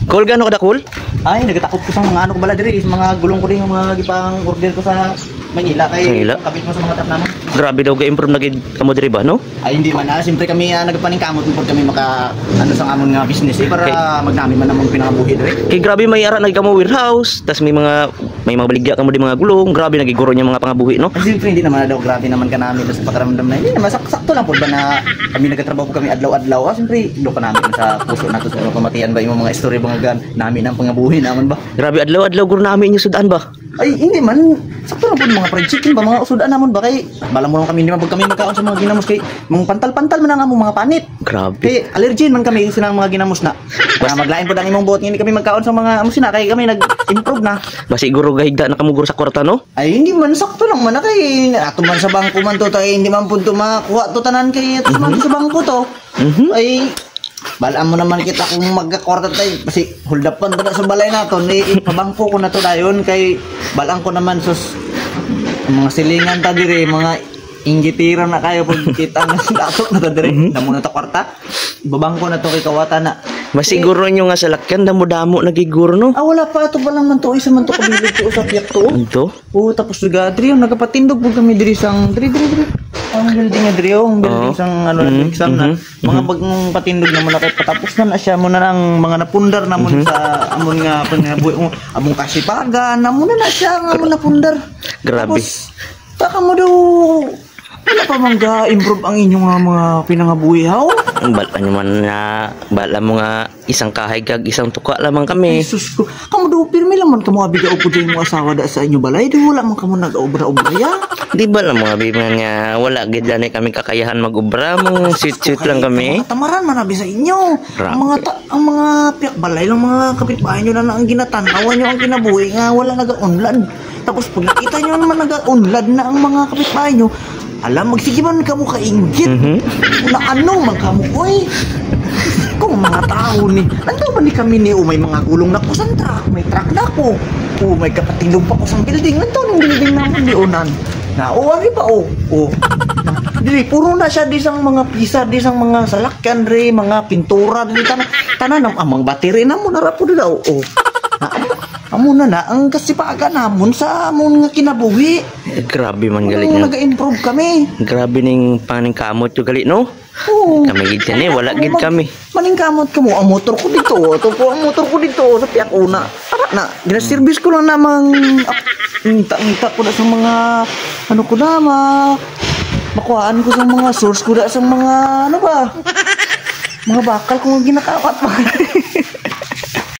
Cool gano kada cool? Ay, nagatakot ko sa mga ano ko bala diri, sa mga gulong ko din yung mga gipang order ko sa Manila kay Manila? kapit mo sa mga tap naman. Grabe daw ga-improve na gid kamo diri ba, no? Ay hindi man siyempre kami nagpaningkamot po kami maka ano sa amon nga business para magnami man namang pinakabuhi diri. Kay grabe may ara na kamo warehouse, tas may mga baligya kamo di mga gulong, grabe nagiguro niya mga pangabuhi, no? Ay siyempre hindi naman daw grabe naman kanami sa pakaramdam na hindi naman sakto lang po ba na kami nagtatrabaho po kami adlaw-adlaw. Siyempre do pa namin sa puso nato sa pamatian ba yung mga istorya mga gan namin ang pangabuhi naman ba. Grabe adlaw-adlaw guro namin yung sudan ba? Ay hindi man sakto lang po mga fried chicken ba mga usudaan namon ba kay bala mo lang kami hindi man pag kami magkaon sa mga ginamos kay mga pantal-pantal man ang among mga panit. Grabe. Kay allergen man kami sa mga ginamos na. Basta maglain po dang imong buot hindi kami magkaon sa mga amo sina kay kami nag-improve na. Ba siguro gahigda na kamo guro sa kwarta, no? Ay hindi man sakto lang man kay ato man sa bangko man to tay hindi man pud to makuha to tanan kay ato man sa bangko to. Ay balaan mo naman kita kung magkakwarta tayo kasi hold up pa sa balay nato ipabangko ko na to dayon kay balaan ko naman sus mga silingan ta dire mga inggitira na kayo pag kita na datot na ta dire damo na ta kwarta ibabangko na to kay kawata na masiguro nyo nga sa lakyan damo-damo nagiguro, no? wala pa ito pa lang man to isa man to kabilig to sa piyak to Ito? tapos juga dire yung nagapatindog po kami dire sang dire ang building na dire yung building sang ano exam na mga bagong patindog naman na kay patapos na siya mo na ang mga napundar namon sa amon nga pangabuhi among kasipagan namon na siya nga amon napundar. Grabe. Tapos taka mo daw wala pa man ga-improve ang inyong mga pinangabuhi haw? Bala mo nga isang kahay kag isang tuka lamang kami. Jesus ko, kamo daw pirmi lang man kamo abiga upo din mo asawa da sa inyo balay, di wala man kamo nag-obra-obra ya. Di ba lang mga biman nga wala gid lang kami kakayahan mag-obra, mga sweet lang kami. Tamaran man abi sa inyo. Ang mga piyak balay lang mga kapitbahay nyo na ang ginatanawan nyo ang kinabuhi nga wala naga-unlad. Tapos pag nakita nyo naman naga-unlad na ang mga kapitbahay nyo, alam, magsige man kamo kainggit. Na ano man kamo, oy. Kung mga tao ni, nandun ba ni kami ni, may mga gulong na ko sa truck, may truck na ko. May kapatindog pa ko sa building, nandun ang building naman di unan. Wari pa, Dili, puro na siya disang mga pisa, disang mga salakyan, mga pintura, dili tanan, amang battery na mo, narapo nila, amo na ang kasipagan namon sa amon nga kinabuhi. Grabe man galit niya. Nag-improve kami. Grabe ning paningkamot yung galit, no? Kami gid yan wala gid kami. Maningkamot ka mo, ang motor ko dito. Ang motor ko dito sa piyak una. Tara na, gina-service ko lang namang ngita ko na sa mga ano ko na, makuhaan ko sa mga source ko na sa mga ano ba? Mga bakal kung ginakawat pa.